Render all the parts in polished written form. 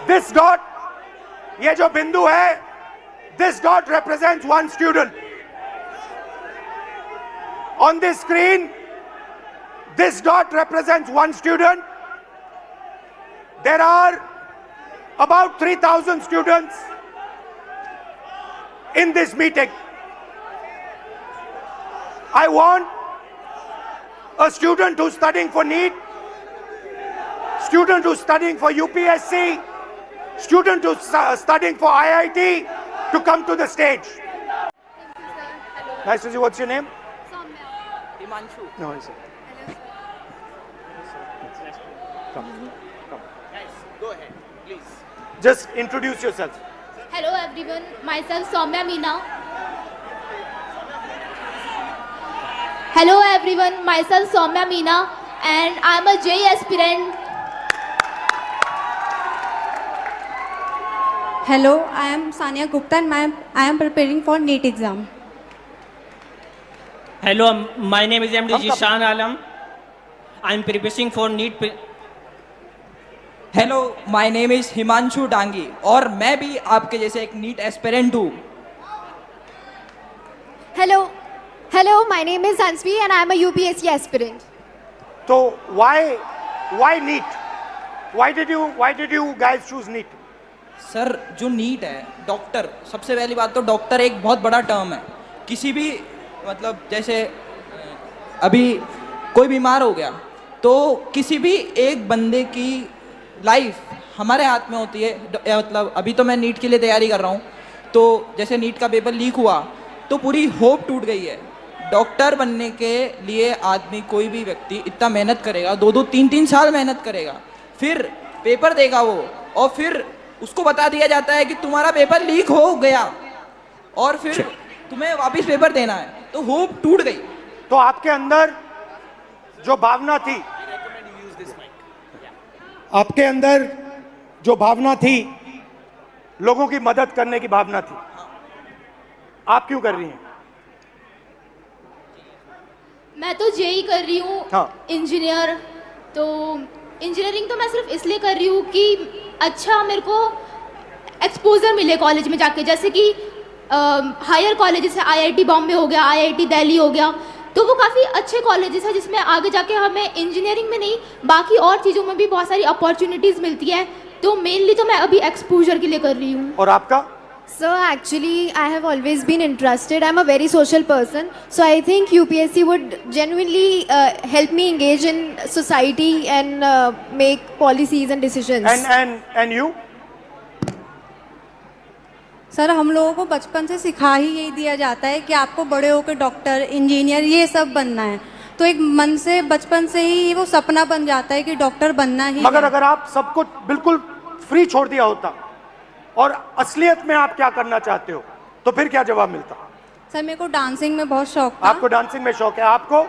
This dot, ये जो बिंदु है, this dot represents one student. On this screen, this dot represents one student. There are about 3,000 students in this meeting. I want a student who's studying for NEET, student who's studying for UPSC, student who's studying for IIT to come to the stage. Nice to see you. What's your name? Soumya. Himanshu. No, is it? Come. Guys, go ahead, please. Just introduce yourself. Hello everyone, myself Soumya Meena. Hello everyone, myself Soumya Meena and I'm a JEE aspirant. Hello, I am Sania Gupta and I am preparing for NEET exam. Hello, my name is MD Jishan Alam. I am preparing for NEET. Hello, my name is Himanshu Dangi और मैं भी आपके जैसे एक NEET aspirant हूँ. Hello, my name is Hansvi and I am a UPSC aspirant. So why NEET? Why did you guys choose NEET? Sir, जो NEET है, doctor, सबसे पहली बात तो डॉक्टर एक बहुत बड़ा टर्म है. किसी भी मतलब जैसे अभी कोई बीमार हो गया तो किसी भी एक बंदे की लाइफ हमारे हाथ में होती है. मतलब अभी तो मैं नीट के लिए तैयारी कर रहा हूँ, तो जैसे नीट का पेपर लीक हुआ तो पूरी होप टूट गई है. डॉक्टर बनने के लिए आदमी, कोई भी व्यक्ति इतना मेहनत करेगा, 2-3 साल मेहनत करेगा, फिर पेपर देगा वो, और फिर उसको बता दिया जाता है कि तुम्हारा पेपर लीक हो गया और फिर तुम्हें वापस पेपर देना है, तो होप टूट गई. तो आपके अंदर जो भावना थी, आपके अंदर जो भावना थी, लोगों की मदद करने की भावना थी, आप क्यों कर रही हैं? मैं तो JEE कर रही हूँ. हाँ. इंजीनियर. तो इंजीनियरिंग तो मैं सिर्फ इसलिए कर रही हूँ कि अच्छा मेरे को एक्सपोजर मिले कॉलेज में जाके, जैसे कि हायर कॉलेजेस है, IIT बॉम्बे हो गया, IIT दिल्ली हो गया, तो वो काफ़ी अच्छे कॉलेजेस हैं जिसमें आगे जाके हमें इंजीनियरिंग में नहीं बाकी और चीज़ों में भी बहुत सारी अपॉर्चुनिटीज़ मिलती है. तो मेनली तो मैं अभी एक्सपोजर के लिए कर रही हूँ. और आपका? So actually I have always been interested. I'm a very social person. So I think UPSC would genuinely help me engage in society and make policies and decisions. And you? Sir, हम लोगों को बचपन से सिखा ही यही दिया जाता है कि आपको बड़े होकर डॉक्टर, इंजीनियर ये सब बनना है. तो एक मन से बचपन से ही वो सपना बन जाता है कि डॉक्टर बनना ही. मगर अगर आप सबको बिल्कुल फ्री छोड़ दिया होता और असलियत में आप क्या करना चाहते हो, तो फिर क्या जवाब मिलता? सर, मेरे को डांसिंग में बहुत शौक था. आपको डांसिंग में शौक है? आपको?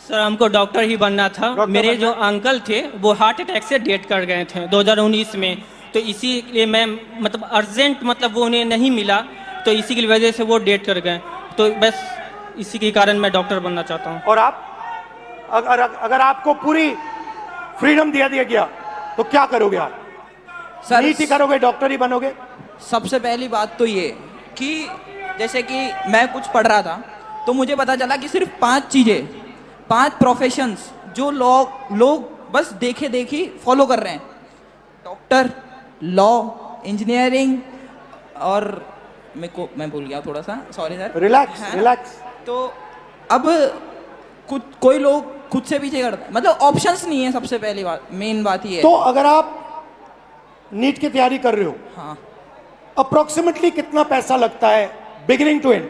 सर, हमको डॉक्टर ही बनना था. मेरे जो अंकल थे वो हार्ट अटैक से डेथ कर गए थे 2019 में, तो इसीलिए मैं मतलब अर्जेंट मतलब वो उन्हें नहीं मिला, तो इसी की वजह से वो डेथ कर गए. तो बस इसी के कारण मैं डॉक्टर बनना चाहता हूँ. और आप? अगर आपको पूरी फ्रीडम दिया गया तो क्या करोगे आप? सर, नीट ही करोगे, डॉक्टर ही बनोगे? सबसे पहली बात तो ये कि जैसे कि मैं कुछ पढ़ रहा था तो मुझे पता चला कि सिर्फ 5 चीज़ें, 5 प्रोफेशंस जो लोग बस देखे देखी फॉलो कर रहे हैं: डॉक्टर, लॉ, इंजीनियरिंग और मैं भूल गया थोड़ा सा, सॉरी सर. रिलैक्स. तो अब कोई लोग खुद से पीछे करते हैं, मतलब ऑप्शंस नहीं है. सबसे पहली बात, मेन बात ये है. तो अगर आप नीट की तैयारी कर रहे हो, हाँ, अप्रोक्सीमेटली कितना पैसा लगता है beginning to end?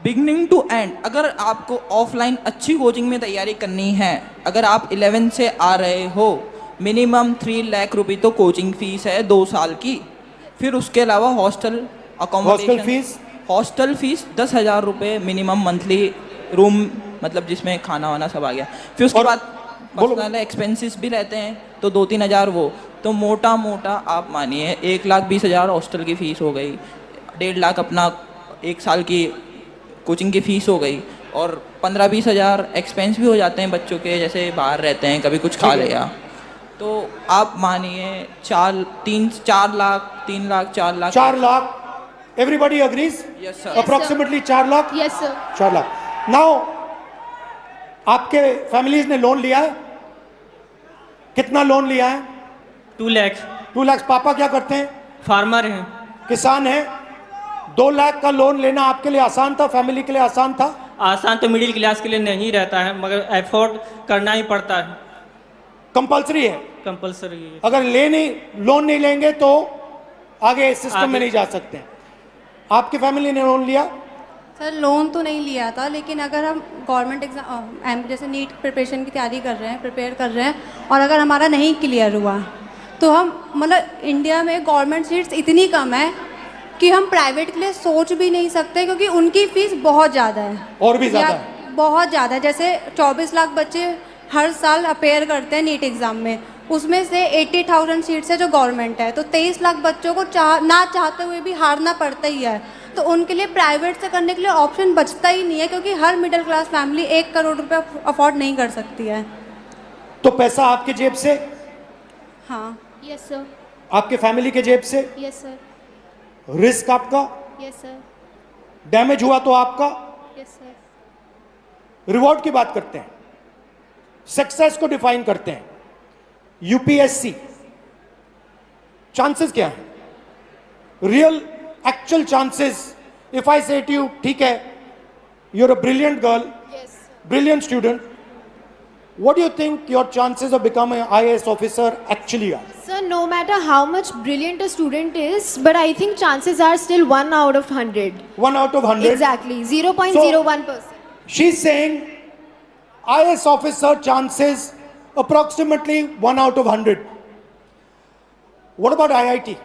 Beginning to end अगर आपको ऑफलाइन अच्छी कोचिंग में तैयारी करनी है, अगर आप 11 से आ रहे हो, मिनिमम 3 लाख रुपए तो कोचिंग फीस है 2 साल की. फिर उसके अलावा हॉस्टल फीस 10,000 रुपये मिनिमम मंथली, रूम मतलब जिसमें खाना वाना सब आ गया. फिर उसके बाद पर्सनल एक्सपेंसेस भी रहते हैं तो 2-3 हज़ार वो. तो मोटा आप मानिए 1,20,000 हॉस्टल की फ़ीस हो गई, 1.5 लाख अपना 1 साल की कोचिंग की फ़ीस हो गई, और 15-20 हज़ार एक्सपेंस भी हो जाते हैं बच्चों के, जैसे बाहर रहते हैं कभी कुछ खा लिया. तो आप मानिए 4 lakh 3 lakh 4 lakh 4 lakh, everybody agrees? Yes sir. Approximately 4 lakh? Yes sir. 4 lakh. Now आपके फैमिलीज ने लोन लिया है? कितना लोन लिया है? 2 लाख। 2 लाख। पापा क्या करते हैं? फार्मर हैं। किसान हैं। 2 लाख का लोन लेना आपके लिए आसान था, फैमिली के लिए आसान था? आसान तो मिडिल क्लास के लिए नहीं रहता है, मगर एफोर्ड करना ही पड़ता है, कंपलसरी है। कंपलसरी है। अगर लोन नहीं लेंगे तो आगे सिस्टम में नहीं जा सकते। आपकी फैमिली ने लोन लिया? सर लोन तो नहीं लिया था, लेकिन अगर हम गवर्नमेंट एग्जाम जैसे नीट प्रिपरेशन की तैयारी कर रहे हैं, प्रिपेयर कर रहे हैं, और अगर हमारा नहीं क्लियर हुआ तो हम मतलब इंडिया में गवर्नमेंट सीट्स इतनी कम है कि हम प्राइवेट के लिए सोच भी नहीं सकते, क्योंकि उनकी फीस बहुत ज़्यादा है। और भी ज़्यादा है? बहुत ज़्यादा है। जैसे 24 लाख बच्चे हर साल अपेयर करते हैं नीट एग्ज़ाम में, उसमें से 80,000 सीट्स है जो गवर्नमेंट है, तो 23 लाख बच्चों को ना चाहते हुए भी हारना पड़ता ही है। तो उनके लिए प्राइवेट से करने के लिए ऑप्शन बचता ही नहीं है, क्योंकि हर मिडिल क्लास फैमिली 1 करोड़ रुपये अफोर्ड नहीं कर सकती है। तो पैसा आपके जेब से? हाँ। Yes sir. आपके फैमिली के जेब से? Yes sir. रिस्क आपका? Yes sir. डैमेज हुआ तो आपका? Yes sir. रिवॉर्ड की बात करते हैं, सक्सेस को डिफाइन करते हैं। यूपीएससी चांसेस क्या है? Real actual chances, if I say to you, ठीक है, you are a brilliant girl, brilliant student, what do you think your chances of becoming an IAS officer actually are? Sir, no matter how much brilliant a student is, but I think chances are still 1 out of 100. 1 out of 100? Exactly, 0.01%. She's saying IAS officer chances approximately 1 out of 100. What about IIT?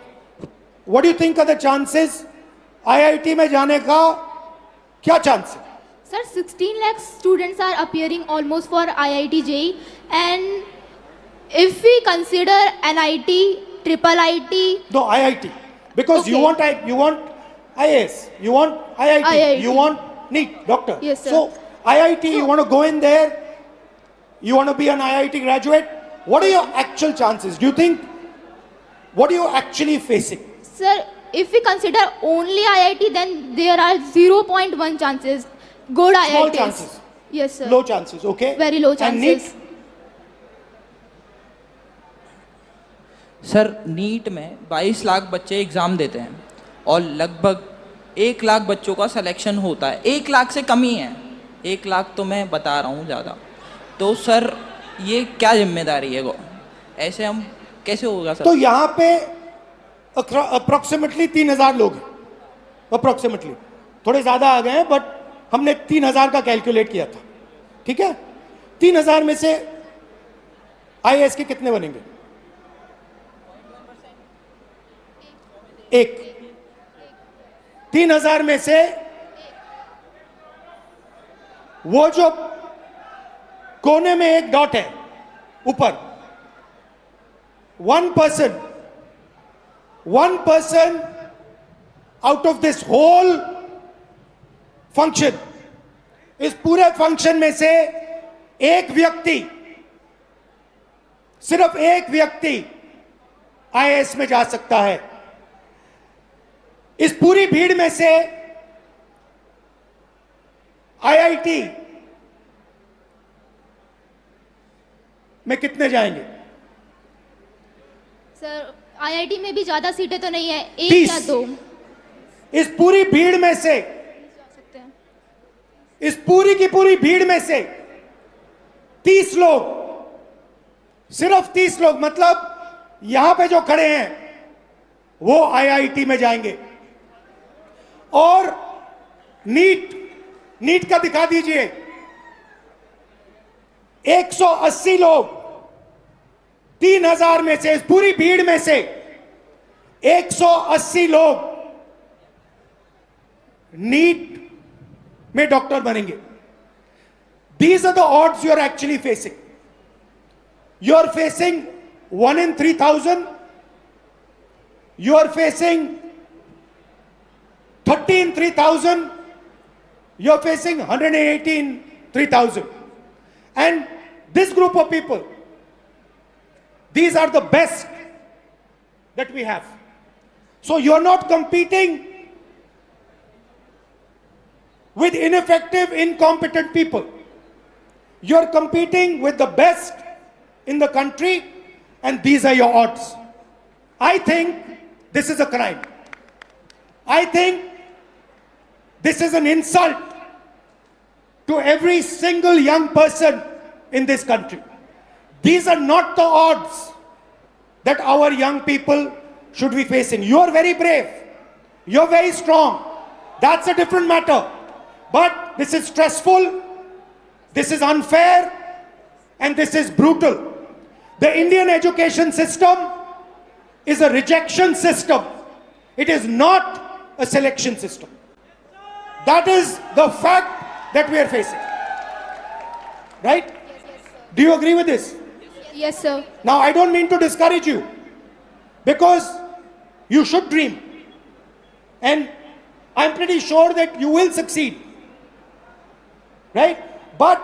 What do you think are the chances? IIT में जाने का क्या chance है? Sir, 16 lakh students are appearing almost for IIT JEE, and if we consider NIT, triple IT. No, IIT, because Okay. you want IAS, you want IIT, IIT. you want NEET, doctor. Yes, sir. So IIT, you want to go in there, you want to be an IIT graduate. What are your actual chances? Do you think, what are you actually facing? Sir, if we consider only IIT, then there are 0.1 chances. Good Small IITs. chances. Yes, sir. Low chances, okay? Very low And chances. NEET? Sir NEET में 22 लाख बच्चे exam देते हैं और लगभग 1 लाख बच्चों का selection होता है। 1 लाख से कम ही है, 1 लाख तो मैं बता रहा हूँ ज़्यादा। तो सर ये क्या जिम्मेदारी है, ऐसे हम कैसे होगा सर? तो यहाँ पे अप्रोक्सीमेटली 3,000 लोग हैं, अप्रोक्सीमेटली, थोड़े ज़्यादा आ गए हैं, बट हमने 3,000 का कैलकुलेट किया था, ठीक है? 3,000 में से आईएएस के कितने बनेंगे? एक। 3,000 में से वो जो कोने में एक डॉट है ऊपर, 1% out of this whole function, इस पूरे फंक्शन में से एक व्यक्ति, सिर्फ एक व्यक्ति आईएएस में जा सकता है। इस पूरी भीड़ में से आईआईटी में कितने जाएंगे? सर आईआईटी में भी ज्यादा सीटें तो नहीं है, 1 30। या 2 इस पूरी भीड़ में से, सकते हैं। इस पूरी की पूरी भीड़ में से 30 लोग, सिर्फ 30 लोग, मतलब यहां पे जो खड़े हैं वो आईआईटी में जाएंगे। और नीट का दिखा दीजिए, 180 लोग, 3,000 में से, इस पूरी भीड़ में से 180 लोग नीट में डॉक्टर बनेंगे। These are the odds you are actually facing. You are facing 1 in 3,000. You are facing 30 in 3,000. You are facing 180 in 3,000. And this group of people These are the best that we have. So you're not competing with ineffective, incompetent people. You're competing with the best in the country, and these are your odds. I think this is a crime. I think this is an insult to every single young person in this country. These are not the odds that our young people should be facing. You are very brave. You're very strong. That's a different matter. But this is stressful, this is unfair, and this is brutal. The Indian education system is a rejection system. It is not a selection system. That is the fact that we are facing. Right? Do you agree with this? Yes, sir. Now, I don't mean to discourage you, because you should dream. And I'm pretty sure that you will succeed. Right? But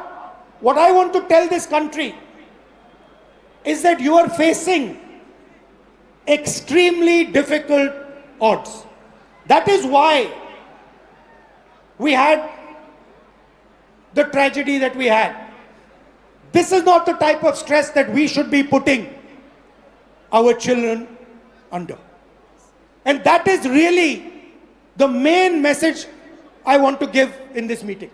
what I want to tell this country is that you are facing extremely difficult odds. That is why we had the tragedy that we had. This is not the type of stress that we should be putting our children under. And that is really the main message I want to give in this meeting.